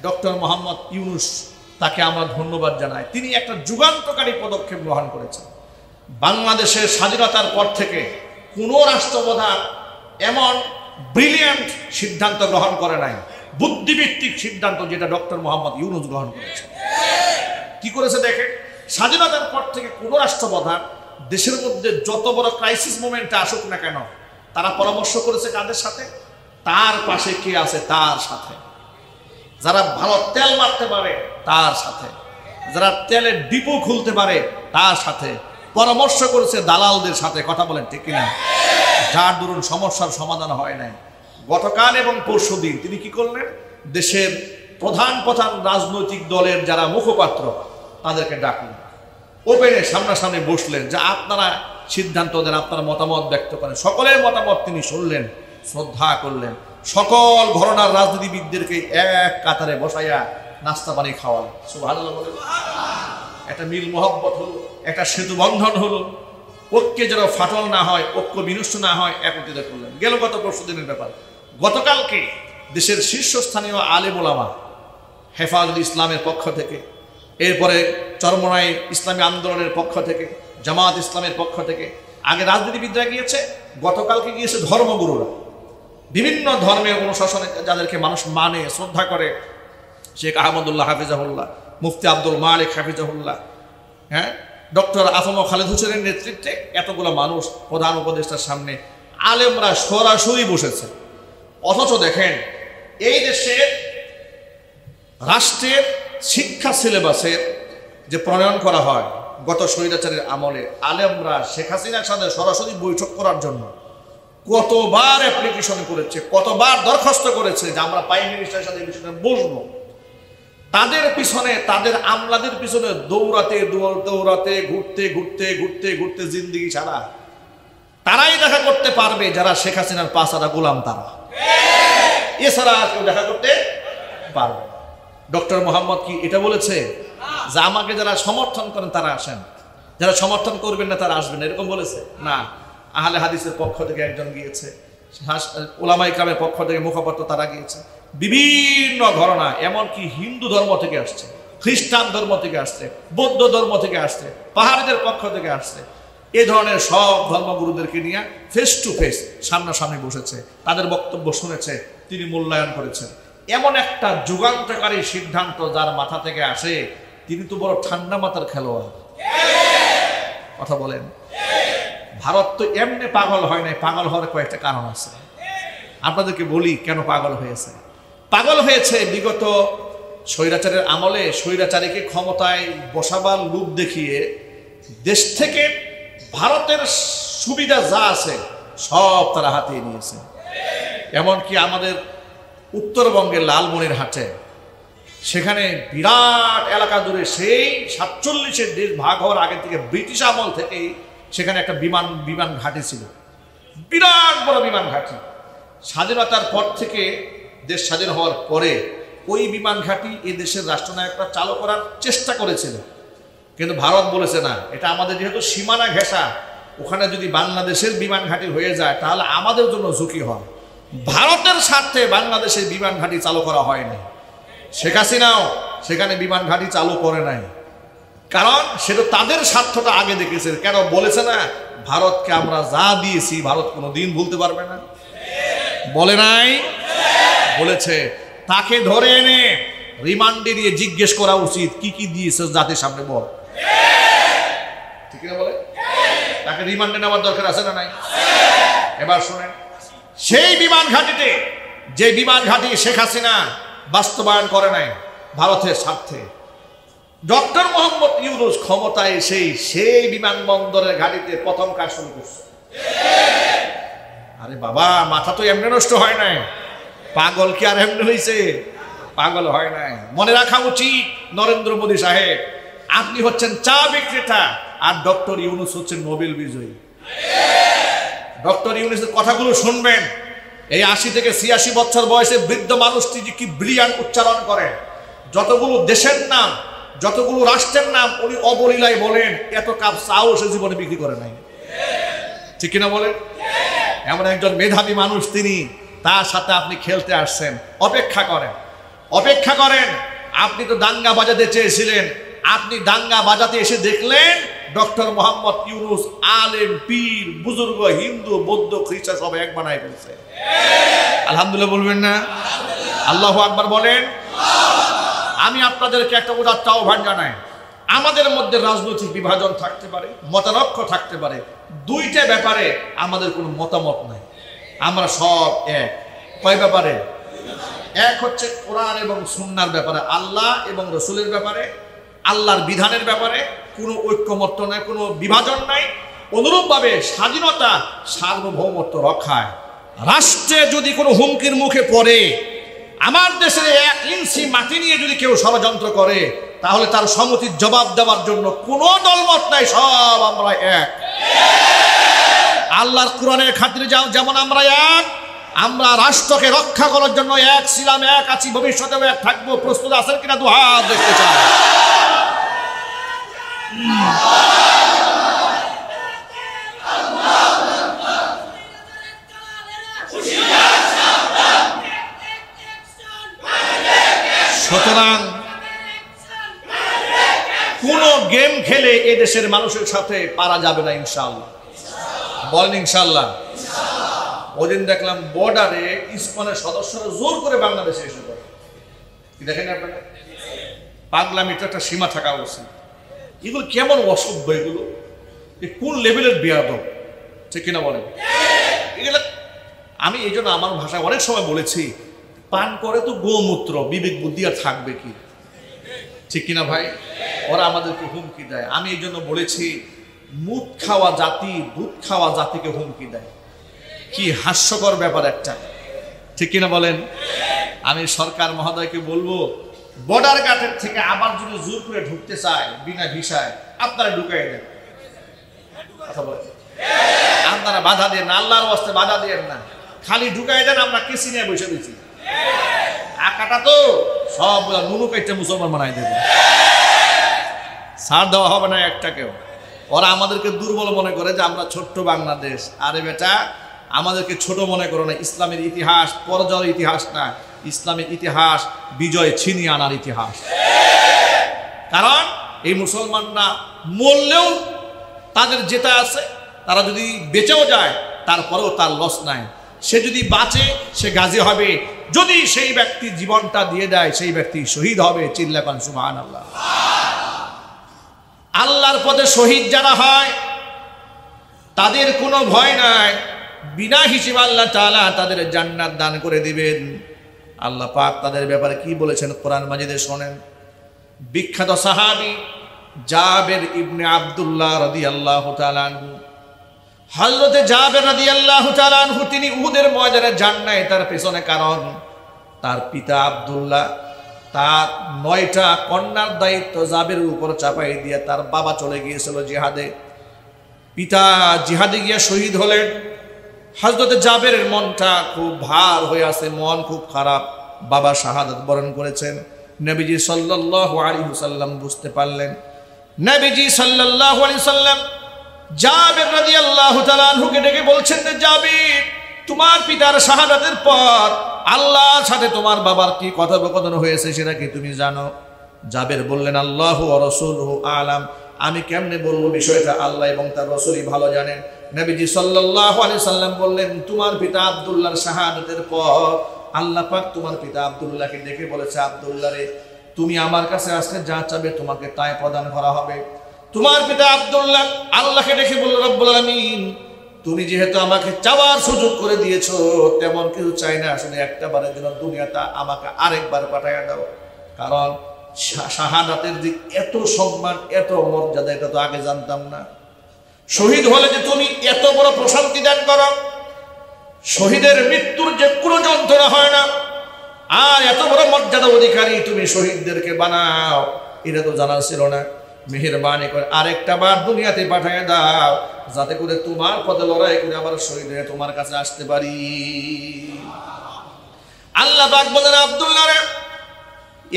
Doctor Mohammad Yunus, তাকে আমরা ধন্যবাদ জানাই। তিনি একটা যুগান্তকারী পদক্ষেপ গ্রহণ করেছেন। বাংলাদেশের স্বাধীনতার পর থেকে কোনো রাষ্ট্রপ্রধান এমন ব্রিলিয়ান্ট সিদ্ধান্ত গ্রহণ করে নাই, বুদ্ধিভিত্তিক সিদ্ধান্ত, যেটা ডক্টর মোহাম্মদ ইউনূস গ্রহণ করেছে। কি করেছে দেখেন, স্বাধীনতার পর থেকে কোনো রাষ্ট্রপ্রধান দেশের মধ্যে যত বড় ক্রাইসিস মোমেন্টে আসুক না কেন, তারা পরামর্শ করেছে কাদের সাথে? তার পাশে কে আছে তার সাথে, যারা ভালো তেল মারতে পারে তার সাথে, যারা তেলের ডিপো খুলতে পারে তার সাথে পরামর্শ করেছে দালালদের সাথে। কথা বলেন ঠিক কিনা? যার দরুন সমস্যার সমাধান হয় নাই। গতকাল এবং পরশুদিন তিনি কি করলেন? দেশের প্রধান প্রধান রাজনৈতিক দলের যারা মুখপাত্র তাদেরকে ডাকলেন, ওপেনে সামনাসামনি বসলেন, যে আপনারা সিদ্ধান্ত দেন, আপনারা মতামত ব্যক্ত করেন। সকলের মতামত তিনি শুনলেন, শ্রদ্ধা করলেন। সকল ঘরানার রাজনীতিবিদদেরকে এক কাতারে বসাইয়া নাস্তা পানি খাওয়ালেন। সুবহানাল্লাহ বলেন। একটা মিল মোহব্বত হলো, একটা সেতু বন্ধন হলো, ঐক্যে যেন ফাটল না হয়, ঐক্য বিনষ্ট না হয়, একত্রিত করলেন। গেল গত পরশুদিনের ব্যাপার। গতকালকে দেশের শীর্ষস্থানীয় আলেম ওলামা, হেফাজুল ইসলামের পক্ষ থেকে, এরপরে চরমনাই ইসলামী আন্দোলনের পক্ষ থেকে, জামাত ইসলামের পক্ষ থেকে, আগে রাজনীতিবিদরা গিয়েছে, গতকালকে গিয়েছে ধর্মগুরুরা। বিভিন্ন ধর্মের অনুশাসনে যাদেরকে মানুষ মানে, শ্রদ্ধা করে, শেখ আহমদুল্লাহ হাফিজাহুল্লাহ, মুফতি আব্দুল মালিক হাফিজাহুল্লাহ, হ্যাঁ, ডক্টর আফম খালেদ হোসেনের নেতৃত্বে এতগুলো মানুষ প্রধান উপদেষ্টার সামনে আলেমরা সরাসরি বসেছে। অথচ দেখেন, এই দেশের রাষ্ট্রের শিক্ষা সিলেবাসের যে প্রণয়ন করা হয় গত স্বৈরাচারের আমলে, আলেমরা শেখ হাসিনার সাথে সরাসরি বৈঠক করার জন্য কতবার অ্যাপ্লিকেশন করেছে, কতবার দরখাস্ত করেছে যে আমরা প্রাইম মিনিস্টারের সাথে এই বিষয়টা বসবো। তাদের পিছনে, তাদের আমলাদের পিছনে দৌড়াতে দৌড়াতে ঘুরতে ঘুরতে ঘুরতে ঘুরতে জিন্দিগি ছাড়া তারাই দেখা করতে পারবে যারা শেখ হাসিনার পাঁচহারা গোলাম, তারা এছাড়া কেউ দেখা করতে পারবে। ডক্টর মোহাম্মদ কি এটা বলেছে যে আমাকে যারা সমর্থন করেন তারা আসেন, যারা সমর্থন করবেন না তারা আসবেন, এরকম বলেছে? না, আহলে হাদিসের পক্ষ থেকে একজন গিয়েছে, উলামা ইকরামের পক্ষ থেকে মুখপাত্র তারা গিয়েছে, বিভিন্ন ঘটনা, এমনকি হিন্দু ধর্ম থেকে আসছে, খ্রিস্টান ধর্ম থেকে আসছে, বৌদ্ধ ধর্ম থেকে আসছে, পাহাড়িদের পক্ষ থেকে আসছে। এই ধরনের সব ধর্মগুরুদেরকে নিয়ে ফেস টু ফেস সামনাসামনি বসেছে, তাদের বক্তব্য শুনেছে, তিনি মূল্যায়ন করেছেন। এমন একটা যুগান্তকারী সিদ্ধান্ত যার মাথা থেকে আসে, তিনি তো বড় ঠান্ডা মাথার খেলোয়াড়। কথা বলেন। ভারত তো এমনি পাগল হয় নাই, পাগল হওয়ার কয়েকটা কারণ আছে। আপনাদেরকে বলি কেন পাগল হয়েছে। পাগল হয়েছে বিগত স্বৈরাচারের আমলে স্বৈরাচারীকে ক্ষমতায় বসাবার লোভ দেখিয়ে দেশ থেকে ভারতের সুবিধা যা আছে সব তারা হাতিয়ে নিয়েছে। এমনকি আমাদের উত্তরবঙ্গের লালমনিরহাটে, সেখানে বিরাট এলাকা জুড়ে সেই 47-এর দেশ ভাগ হওয়ার আগে থেকে ব্রিটিশ আমল থেকেই সেখানে একটা বিমান ঘাঁটি ছিল, বিরাট বড় বিমান ঘাঁটি। স্বাধীনতার পর থেকে, দেশ স্বাধীন হওয়ার পরে ওই বিমান ঘাঁটি এই দেশের রাষ্ট্রনায়করা চালু করার চেষ্টা করেছিল, কিন্তু ভারত বলেছে না, এটা আমাদের যেহেতু সীমানা ঘেঁষা, ওখানে যদি বাংলাদেশের বিমান ঘাঁটি হয়ে যায় তাহলে আমাদের জন্য ঝুঁকি হয়। ভারতের স্বার্থে বাংলাদেশের বিমান ঘাঁটি চালু করা হয়নি। শেখ হাসিনাও সেখানে বিমান ঘাঁটি চালু করে নাই, কারণ সেটা তাদের স্বার্থটা আগে দেখেছে। কেন বলেছে না, ভারতকে আমরা যা দিয়েছি ভারত কোনোদিন ভুলতে পারবে না, বলে নাই? বলেছে। তাকে ধরে এনে রিমান্ডে দিয়ে জিজ্ঞেস করা উচিত, কি কি দিয়েছে জাতির সামনে বল। ঠিক না বলে? তাকে রিমান্ডে নেওয়ার দরকার আছে না নাই? এবার শুনেন, সেই বিমান ঘাঁটিতে, যে বিমান ঘাঁটি শেখ হাসিনা বাস্তবায়ন করে নাই ভারতের স্বার্থে, ডক্টর মোহাম্মদ ইউনূস ক্ষমতায় সেই বিমানবন্দরের ঘাঁটিতে প্রথম কাজ শুরু করছে। আরে বাবা, মাথা তো এমনি নষ্ট হয় নাই, পাগল কি আর এমনি হয়েছে? পাগল হয় নাই। মনে রাখা উচিত, নরেন্দ্র মোদী সাহেব, আপনি হচ্ছেন চা বিক্রেতা আর ডক্টর ইউনূস হচ্ছেন নোবেল বিজয়ী। ডক্টর ইউনূসের কথাগুলো শুনবেন। এই 80 থেকে 86 বছর বয়সে বৃদ্ধ মানুষটি যে কি ব্রিলিয়ান্ট উচ্চারণ করেন, যতগুলো দেশের নাম, যতগুলো রাষ্ট্রের নাম উনি অবলীলায় বলেন, এত কাপ চাও সে জীবনে বিক্রি করে নাই। ঠিক কিনা বলেন? এমন একজন মেধাবী মানুষ তিনি, তার সাথে আপনি খেলতে আসছেন। অপেক্ষা করেন, অপেক্ষা করেন। আপনি তো দাঙ্গা বাজাতে চেয়েছিলেন, আপনি দাঙ্গা বাজাতে এসে দেখলেন ডক্টর মোহাম্মদ ইউনূস আলেম, পীর, বুজুর্গ, হিন্দু, বৌদ্ধ, খ্রিস্টান সব এক বানায় ফেলছে। আলহামদুলিল্লাহ বলবেন না? আল্লাহু আকবার বলেন। আমি আপনাদেরকে একটা উদাত্ত আহ্বান জানাই, আমাদের মধ্যে রাজনৈতিক বিভাজন থাকতে পারে, মতানৈক্য থাকতে পারে, দুইটা ব্যাপারে আমাদের কোনো মতামত নাই, আমরা সব এক। কয় ব্যাপারে? এক হচ্ছে কোরআন এবং সুন্নাহর ব্যাপারে, আল্লাহ এবং রসুলের ব্যাপারে, আল্লাহর বিধানের ব্যাপারে কোনো ঐক্যমত্য নাই, কোনো বিভাজন নাই। অনুরূপভাবে স্বাধীনতা, সার্বভৌমত্ব রক্ষায় রাষ্ট্রে যদি কোনো হুমকির মুখে পড়ে, আমার দেশের 1 ইঞ্চি মাটি নিয়ে যদি কেউ ষড়যন্ত্র করে, তাহলে তার সম্মতির জবাব দেওয়ার জন্য কোনো দলমত নাই, সব আমরা এক। আল্লাহর কোরআনের খাতিরে যেমন আমরা এক, আমরা রাষ্ট্রকে রক্ষা করার জন্য এক ছিলাম, এক আছি, ভবিষ্যতেও এক থাকবো। প্রস্তুত আছেন কিনা? দু হাত দেখতে চাই। সুতরাং কোন গেম খেলে এদেশের মানুষের সাথে পারা যাবে না ইনশাআল্লাহ। বলেন ইনশাআল্লাহ। ওদিন দেখলাম বর্ডারে ইসকনের সদস্যরা জোর করে বাংলাদেশে এসে পড়ে। কি দেখেন আপনারা? পাগলামির তো একটা সীমা থাকা উচিত। এগুলো কেমন অসভ্য, এগুলো কোন লেভেলের বেয়াদব, ঠিক কিনা বলেন? এগুলো আমি এই জন্য আমার ভাষায় অনেক সময় বলেছি, পান করে তো গোমূত্র, বিবেক বুদ্ধি আর থাকবে কি? ঠিক কিনা ভাই? ওরা আমাদেরকে হুমকি দেয়। আমি এই জন্য বলেছি, মুদ খাওয়া জাতি দুধ খাওয়া জাতিকে হুমকি দেয়। কি হাস্যকর ব্যাপার একটা, ঠিক কিনা বলেন? আমি সরকার মহোদয়কে বলবো, বর্ডার গার্ডের থেকে আবার যদি জোর করে ঢুকতে চায় বিনা ভিসায়, আপনারা ঢুকাই দেন। কথা বলেন, আপনারা বাধা দেন না, আল্লাহর ওয়াস্তে বাধা দেন না, খালি ঢুকাই দেন। আমরা কেসি নিয়ে বসে দিচ্ছি, আকাটা তো সব নুনু কাইটা মুসলমান বানাই দেবে, ছাড় দেওয়া হবে না একটাকেও। ওরা আমাদেরকে দুর্বল মনে করে যে আমরা ছোট্ট বাংলাদেশ। আরে বেটা, আমাদেরকে ছোট মনে করো না। ইসলামের ইতিহাস পরাজয়ের ইতিহাস না, ইসলামের ইতিহাস বিজয় ছিনিয়ে আনার ইতিহাস। কারণ এই মুসলমানরা মরলেও তাদের যেটা আছে, তারা যদি বেঁচেও যায় তারপরেও তার লস নাই। সে যদি বাঁচে সে গাজী হবে, যদি সেই ব্যক্তি জীবনটা দিয়ে দেয় সেই ব্যক্তি শহীদ হবে। চিল্লাকান সুবহানাল্লাহ। আল্লাহর পথে শহীদ যারা হয় তাদের কোনো ভয় নাই, বিনা হিসেবে আল্লাহ তাআলা তাদের জান্নাত দান করে দিবেন। আল্লাহ পাক তাদের ব্যাপারে কি বলেছেন কোরআন মাজিদে শোনেন। বিখ্যাত সাহাবী জাবের ইবনে আব্দুল্লাহ রাদিয়াল্লাহু তাআলা আনহু, হযরতে জাবের রাদিয়াল্লাহু তাআলা আনহু তিনি উহুদের ময়দানে যান নাই, তার পেছনে কারণ তার পিতা আব্দুল্লাহ তার 9টা কন্যার দায়িত্ব জাবেরের উপর চাপাই দিয়ে তার বাবা চলে গিয়েছিল জিহাদে। পিতা জিহাদে গিয়ে শহীদ হলেন। হযরতে জাবেরের মনটা খুব ভার হয়ে আছে, মন খুব খারাপ। বাবা শাহাদাত বরণ করেছেন। নবীজি সাল্লাল্লাহু আলাইহি ওয়াসাল্লাম বুঝতে পারলেন। নবীজি সাল্লাল্লাহু আলাইহি ওয়াসাল্লাম জাবের রাদিয়াল্লাহু তাআলা আনহুকে ডেকে বলছেন যে, জাবের, তোমার পিতার শাহাদাতের পর আল্লাহর সাথে তোমার বাবার কি কথোপকথন হয়েছে সেটা কি তুমি জানো? জাবের বললেন, আল্লাহু ওয়া রাসূলুহু আলাম। আমি কেমনে বলবো বিষয়টা? আল্লাহ এবং তার রাসূলই ভালো জানেন। নবীজি সাল্লাল্লাহু আলাইহি সাল্লাম বললেন, তোমার পিতা আব্দুল্লাহর শাহাদাতের পর আল্লাহ পাক তোমার পিতা আব্দুল্লাহকে ডেকে বলেছে, আব্দুল্লাহ রে, তুমি আমার কাছে আসলে যা চাবে তোমাকে তাই প্রদান করা হবে। তোমার পিতা আব্দুল্লাহ আল্লাহকে ডেকে বলল, রব্বুল আলামিন, তুমি যেহেতু আমাকে চাওয়ার সুযোগ করে দিয়েছো, তেমন কিছু চাই না, আসলে একটা বারের জন্য দুনিয়াটা আমাকে আরেকবার পাঠাইয়া দাও। কারণ শাহাদাতের যে এত সম্মান, এত মর্যাদা, এটা তো আগে জানতাম না। শহীদ হলে যে তুমি এত বড় প্রশান্তি দান করো, শহীদের মৃত্যুর যে কোনো যন্ত্রণা হয় না, আর এত বড় মর্যাদা অধিকারী তুমি শহীদদেরকে বানাও, এটা তো জানা ছিল না। মেহেরবানি করে আরেকটা বার দুনিয়াতে পাঠিয়ে দাও, যাতে করে তোমার পথে লড়াই করে আবার শহীদ হয়ে তোমার কাছে আসতে পারি। আল্লাহ পাক বলেন, আব্দুল্লাহ রে,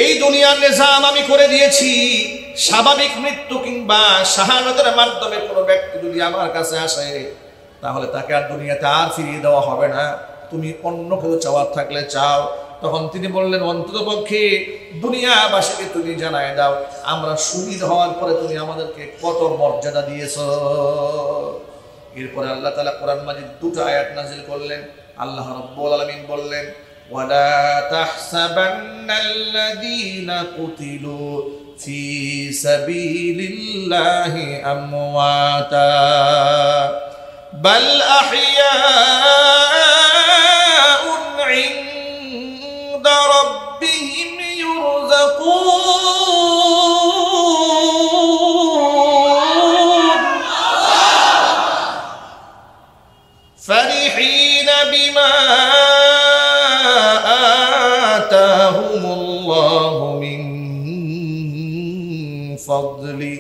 এই দুনিয়ার নিজাম আমি করে দিয়েছি। স্বাভাবিক মৃত্যু কিংবা শাহাদাতের মাধ্যমে কোনো ব্যক্তি যদি আমার কাছে আসে, তাহলে তাকে আর দুনিয়াতে আর ফিরিয়ে দেওয়া হবে না। তুমি অন্য কেউ চাওয়ার থাকলে চাও, তখন তিনি বললেন, অন্ততপক্ষে দুনিয়াবাসীকে তুমি জানায় দাও আমরা শহীদ হওয়ার পরে তুমি আমাদেরকে কত মর্যাদা দিয়েছো। এরপরে আল্লাহ তাআলা কোরআন মাজিদ দুটো আয়াত নাযিল করলেন। আল্লাহ রাব্বুল আলামিন বললেন, ওয়ালা তাহসাবান্নাল্লাযীনা কুতিলু ফি সাবিলিল্লাহি আমওয়াতা বাল আহইয়াউন ইনদা রাব্বিহিম ইউরযাকুন ফারিহিনা বিমা আতাহুমুল্লাহু মিন ফাদলি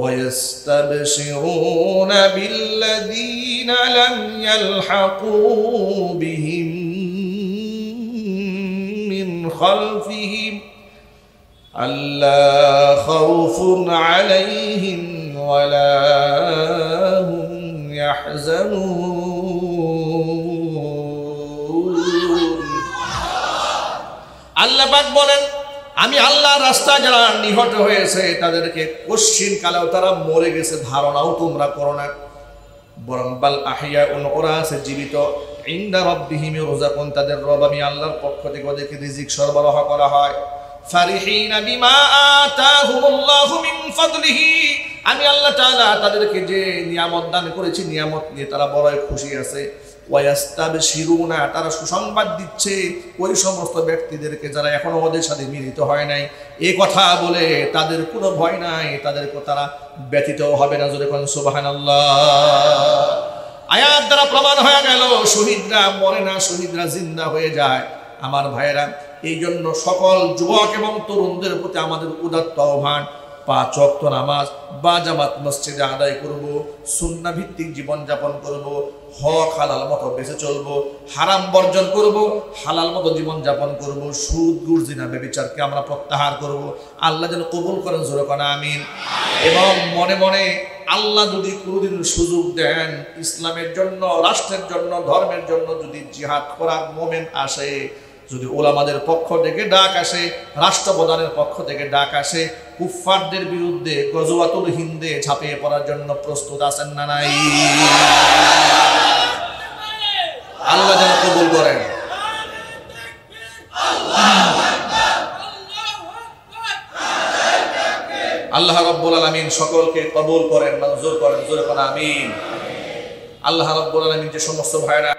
ويستبشرون بالذين لم يلحقوا بهم من خلفهم ألا خوف عليهم ولا هم يحزنون আল্লাহ পাক বলেন, আমি আল্লাহর রাস্তায় যারা নিহত হয়েছে তাদেরকে কোশ্চিন কালেও তারা মরে গেছে ধারণাও তোমরা করো না, বরং বাল আহইয়াউন, ওরা আছে জীবিত, ইনদা রাব্বিহিম ইউরযাকুন, তাদের রব আমি আল্লাহর পক্ষ থেকে ওদেরকে রিজিক সরবরাহ করা হয়। ফারিহিনা বিমা আতাহুমুল্লাহু মিন ফাদলিহি, আমি আল্লাহ তাআলা তাদেরকে যে নিয়ামত দান করেছি নিয়ামত নিয়ে তারা বড়ই খুশি আছে। ওয়াস্তাবশিরুনা, তারা সুসংবাদ দিচ্ছে ওই সমস্ত ব্যক্তিদেরকে যারা এখনো ওদের সাথে মিলিত হয় নাই, এই কথা বলে তাদের কোনো ভয় নাই, তাদেরকে তারা ব্যতীত হবে না। জোরে কোন সুবহানাল্লাহ। আয়াত দ্বারা প্রমাণ হয়ে গেল শহীদরা মরে না, শহীদরা জিন্দা হয়ে যায়। আমার ভাইয়েরা, এই জন্য সকল যুবক এবং তরুণদের প্রতি আমাদের উদাত্ত আহ্বান, 5 ওয়াক্ত নামাজ বা জামাত মসজিদে আদায় করব, সুন্নাহ ভিত্তিক জীবন যাপন করব, হক হালাল মতো বেঁচে চলবো, হারাম বর্জন করব, হালাল মতো জীবন যাপন করব, সুদ ঘুষ জিনা ব্যভিচারকে আমরা প্রত্যাহার করব। আল্লাহ যেন কবুল করেন, জোরে কোন আমিন। এবং মনে মনে আল্লাহ যদি কোনোদিন সুযোগ দেন ইসলামের জন্য, রাষ্ট্রের জন্য, ধর্মের জন্য যদি জিহাদ করার মোমেন্ট আসে, যদি ওলামাদের পক্ষ থেকে ডাক আসে, রাষ্ট্রপ্রধানের পক্ষ থেকে ডাক আসে, কুফফারদের বিরুদ্ধে গজওয়াতুল হিন্দে ঝাঁপিয়ে পড়ার জন্য প্রস্তুত আছেন না নাই? আল্লাহ যেন কবুল করেন। আল্লাহ রাব্বুল আলামিন সকলকে কবুল করেন, মঞ্জুর করেন, জোরে কোন আমিন। আল্লাহ রাব্বুল আলামিন যে সমস্ত ভাইরা